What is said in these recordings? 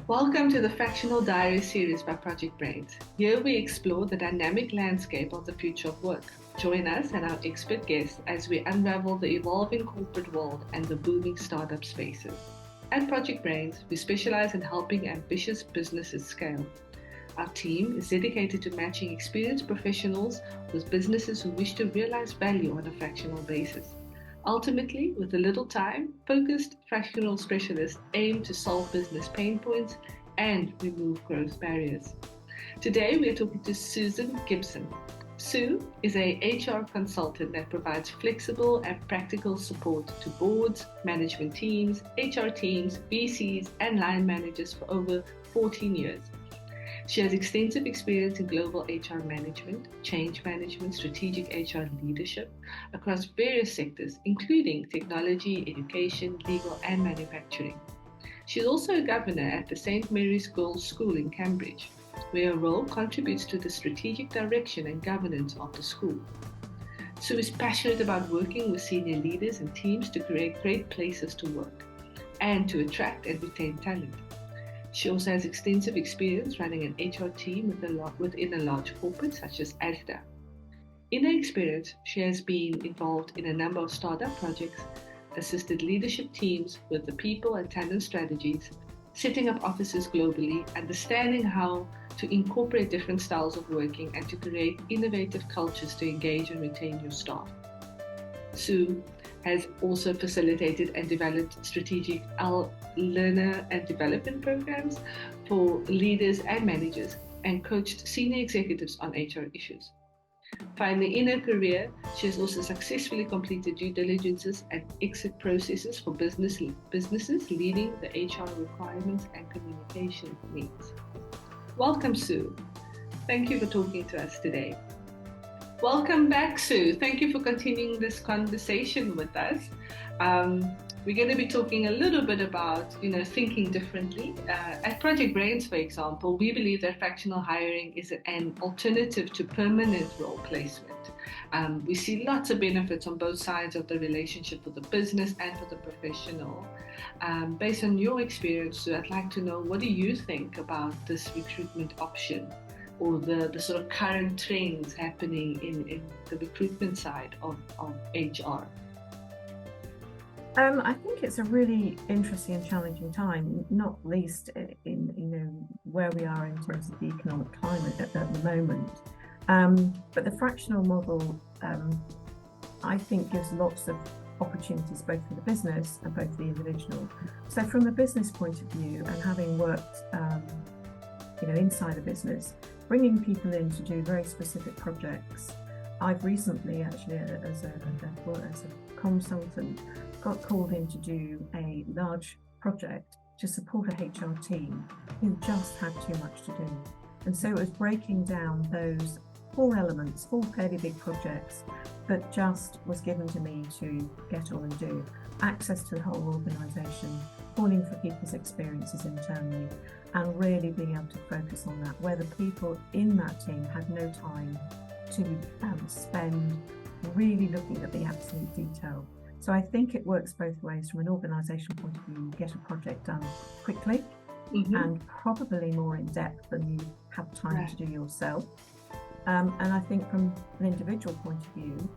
Welcome to the Fractional Diaries series by Project Brains. Here we explore the dynamic landscape of the future of work. Join us and our expert guests as we unravel the evolving corporate world and the booming startup spaces. At Project Brains, we specialize in helping ambitious businesses scale. Our team is dedicated to matching experienced professionals with businesses who wish to realize value on a fractional basis. Ultimately, with a little time, focused fractional specialists aim to solve business pain points and remove growth barriers. Today, we are talking to Sue Gibson. Sue is a HR consultant that provides flexible and practical support to boards, management teams, HR teams, VCs, and line managers for over 14 years. She has extensive experience in global HR management, change management, strategic HR leadership across various sectors, including technology, education, legal, and manufacturing. She is also a governor at the St. Mary's Girls' School in Cambridge, where her role contributes to the strategic direction and governance of the school. Sue is passionate about working with senior leaders and teams to create great places to work and to attract and retain talent. She also has extensive experience running an HR team within a large corporate such as Asda. In her experience, she has been involved in a number of startup projects, assisted leadership teams with the people and talent strategies, setting up offices globally, understanding how to incorporate different styles of working and to create innovative cultures to engage and retain your staff. Sue has also facilitated and developed strategic learner and development programs for leaders and managers and coached senior executives on HR issues. Finally, in her career, she has also successfully completed due diligences and exit processes for businesses leading the HR requirements and communication needs. Welcome, Sue. Thank you for talking to us today. Welcome back, Sue. Thank you for continuing this conversation with us. We're going to be talking a little bit about, thinking differently. At Project Brains, for example, we believe that fractional hiring is an alternative to permanent role placement. We see lots of benefits on both sides of the relationship for the business and for the professional. Based on your experience, Sue, I'd like to know, what do you think about this recruitment option, or the sort of current trends happening in the recruitment side of HR? I think it's a really interesting and challenging time, not least in where we are in terms of the economic climate at the moment. But the fractional model, I think, gives lots of opportunities both for the business and both for the individual. So from a business point of view, and having worked inside a business, bringing people in to do very specific projects. I've recently actually, as a consultant, got called in to do a large project to support a HR team who just had too much to do. And so it was breaking down those four fairly big projects that just was given to me to get on and do. Access to the whole organisation, calling for people's experiences internally, and really being able to focus on that, where the people in that team had no time to spend really looking at the absolute detail. So I think it works both ways. From an organisational point of view, you get a project done quickly and probably more in depth than you have time to do yourself. And I think from an individual point of view,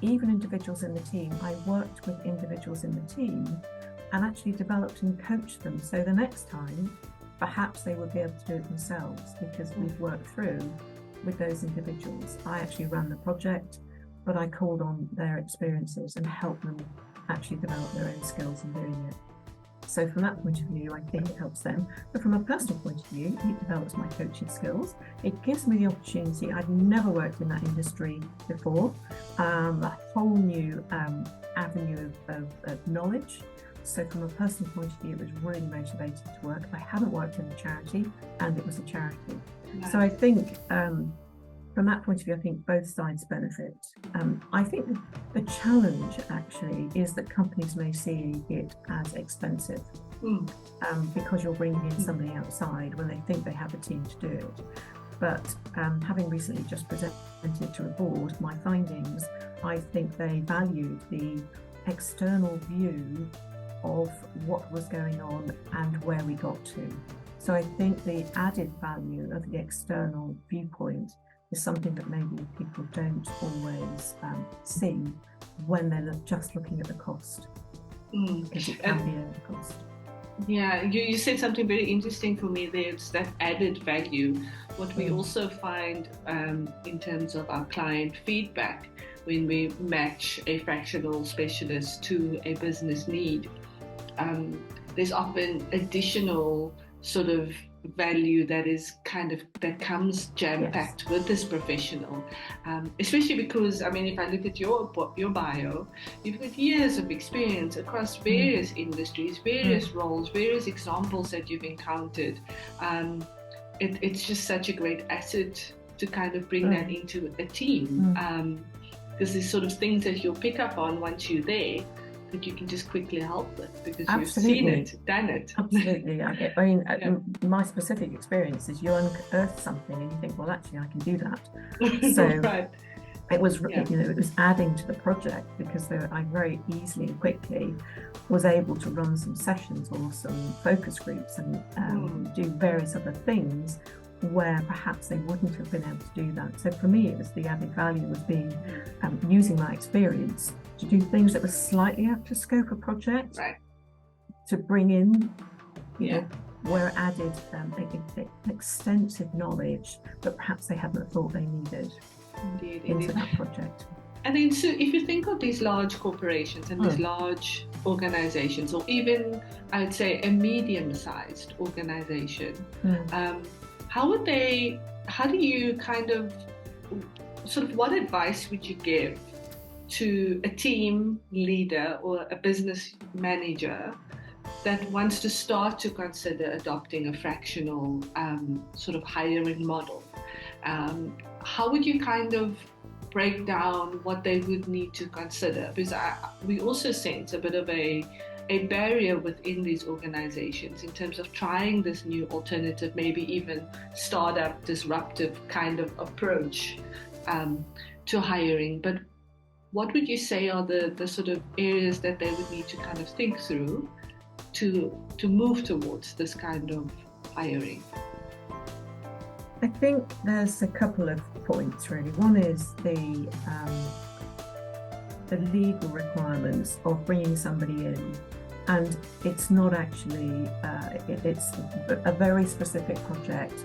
even individuals in the team, I worked with individuals in the team and actually developed and coached them. So the next time, perhaps they would be able to do it themselves because we've worked through with those individuals. I actually ran the project, but I called on their experiences and helped them actually develop their own skills in doing it. So from that point of view, I think it helps them. But from a personal point of view, it develops my coaching skills. It gives me the opportunity. I'd never worked in that industry before, a whole new avenue of knowledge. So from a personal point of view, it was really motivating to work. I haven't worked in a charity, and it was a charity. Nice. So I think from that point of view, I think both sides benefit. I think the challenge actually is that companies may see it as expensive because you're bringing in somebody outside when they think they have a team to do it. But having recently just presented to a board my findings, I think they valued the external view of what was going on and where we got to. So I think the added value of the external viewpoint is something that maybe people don't always see when they're just looking at the cost, because it can be a cost. Yeah, you said something very interesting for me there. It's that added value. What we also find in terms of our client feedback when we match a fractional specialist to a business need, there's often additional sort of value that comes jam-packed with this professional, especially because, I mean, if I look at your bio, you've got years of experience across various industries, various roles, various examples that you've encountered. It's just such a great asset to kind of bring that into a team, because there's sort of things that you'll pick up on once you're there that you can just quickly help with, because you've seen it, done it. Absolutely. I mean, my specific experience is you unearth something and you think, well, actually, I can do that. So right. it was, it was adding to the project, because I very easily and quickly was able to run some sessions or some focus groups and do various other things where perhaps they wouldn't have been able to do that. So for me, it was the added value was being using my experience to do things that were slightly out of scope of project, right, to bring in, where added extensive knowledge that perhaps they hadn't thought they needed into that project. And then, so if you think of these large corporations and these large organizations, or even I would say a medium-sized organization, how do you kind of, sort of, what advice would you give to a team leader or a business manager that wants to start to consider adopting a fractional sort of hiring model? How would you kind of break down what they would need to consider? Because we also sense a bit of a barrier within these organizations in terms of trying this new alternative, maybe even startup disruptive kind of approach to hiring. But what would you say are the sort of areas that they would need to kind of think through to move towards this kind of hiring? I think there's a couple of points really. One is the legal requirements of bringing somebody in, and it's not actually it's a very specific project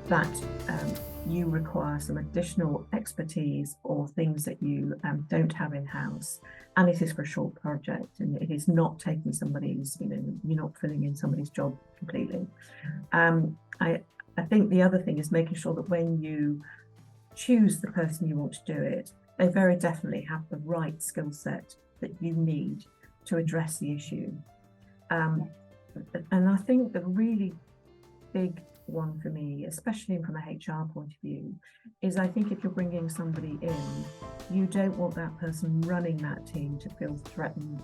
that you require some additional expertise or things that you don't have in-house, and it is for a short project, and it is not taking somebody's, you're not filling in somebody's job completely. I think the other thing is making sure that when you choose the person you want to do it, they very definitely have the right skill set that you need to address the issue. And I think the really big one for me, especially from a HR point of view, is I think if you're bringing somebody in, you don't want that person running that team to feel threatened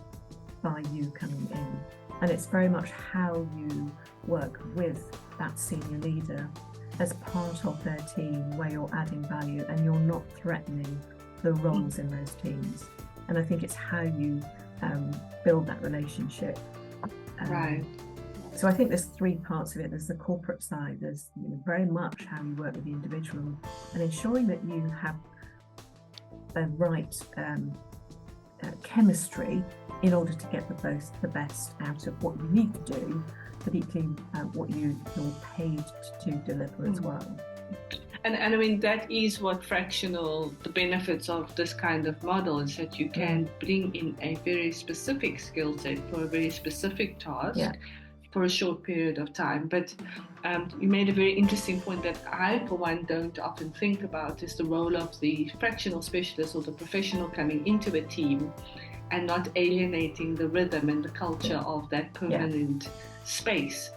by you coming in. And it's very much how you work with that senior leader as part of their team, where you're adding value and you're not threatening the roles in those teams. And I think it's how you build that relationship. Right. So I think there's three parts of it. There's the corporate side. There's very much how you work with the individual and ensuring that you have the right chemistry in order to get the best out of what you need to do, but equally what you're paid to deliver as well. And I mean, that is what the benefits of this kind of model is, that you can bring in a very specific skill set for a very specific task for a short period of time. But you made a very interesting point that I, for one, don't often think about, is the role of the fractional specialist or the professional coming into a team and not alienating the rhythm and the culture of that permanent space.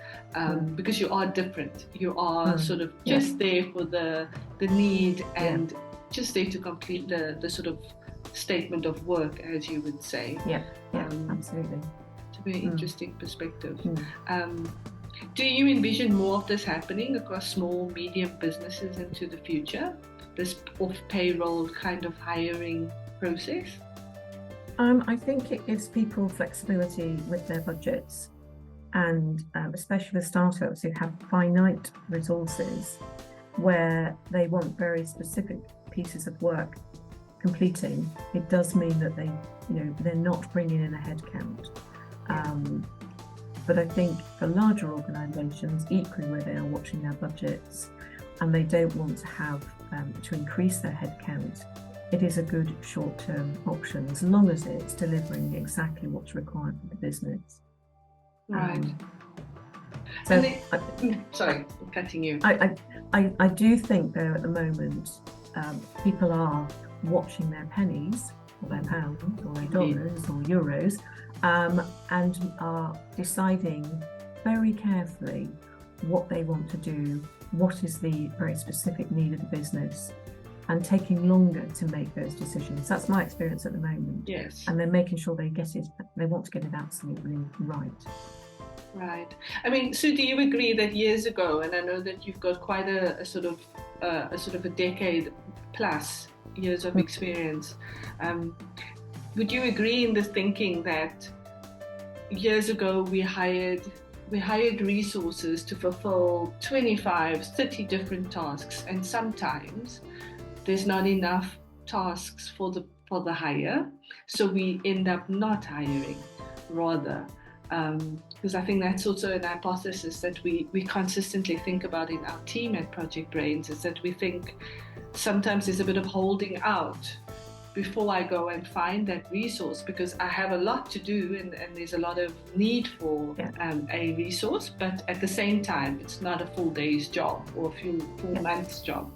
Because you are different. You are sort of just there for the need and just there to complete the sort of statement of work, as you would say. Absolutely. It's a very interesting perspective. Do you envision more of this happening across small, medium businesses into the future? This off-payroll kind of hiring process? I think it gives people flexibility with their budgets, and especially the startups who have finite resources where they want very specific pieces of work completing. It does mean that they're not bringing in a headcount. But I think for larger organisations, equally where they are watching their budgets and they don't want to have to increase their headcount, it is a good short-term option as long as it's delivering exactly what's required for the business. Right. Sorry, I'm cutting you. I do think though at the moment people are watching their pennies or their pounds or their dollars or euros and are deciding very carefully what they want to do, what is the very specific need of the business, and taking longer to make those decisions. That's my experience at the moment. Yes. And they're making sure they want to get it absolutely right. Right. I mean, Sue, do you agree that years ago, and I know that you've got quite a sort of a decade plus years of experience, would you agree in this thinking that years ago we hired resources to fulfill 25, 30 different tasks, and sometimes there's not enough tasks for the hire, so we end up not hiring, rather, because I think that's also an hypothesis that we consistently think about in our team at Project Brains, is that we think sometimes there's a bit of holding out before I go and find that resource, because I have a lot to do and there's a lot of need for a resource, but at the same time it's not a full day's job or a full month's job.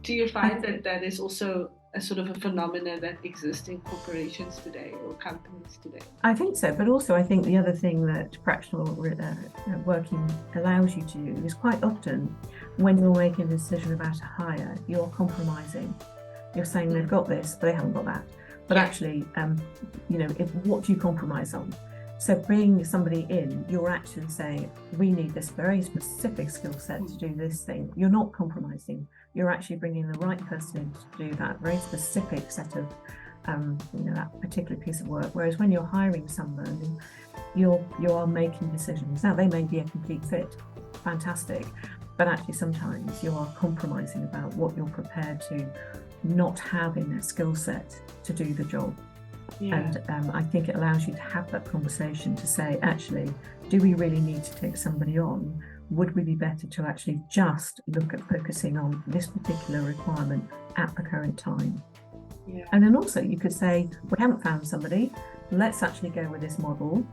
Do you find that is also a sort of a phenomena that exists in corporations today or companies today? I think so, but also I think the other thing that fractional working allows you to do is quite often when you're making a decision about a hire, you're compromising. You're saying they've got this, but they haven't got that. But actually, what do you compromise on? So bringing somebody in, you're actually saying, we need this very specific skill set to do this thing. You're not compromising. You're actually bringing the right person in to do that very specific set of, that particular piece of work. Whereas when you're hiring somebody, you are making decisions. Now, they may be a complete fit, fantastic, but actually sometimes you are compromising about what you're prepared to not have in their skill set to do the job. And I think it allows you to have that conversation to say, actually, do we really need to take somebody on? Would we be better to actually just look at focusing on this particular requirement at the current time? And then also you could say, we haven't found somebody, let's actually go with this model.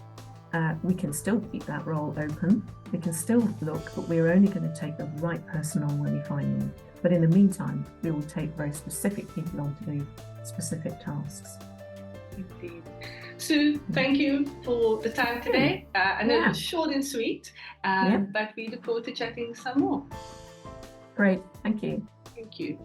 We can still keep that role open. We can still look, but we're only going to take the right person on when we find them. But in the meantime, we will take very specific people on to do specific tasks. Indeed. Sue, thank you for the time today. I know it was short and sweet, but we look forward to chatting some more. Great, thank you. Thank you.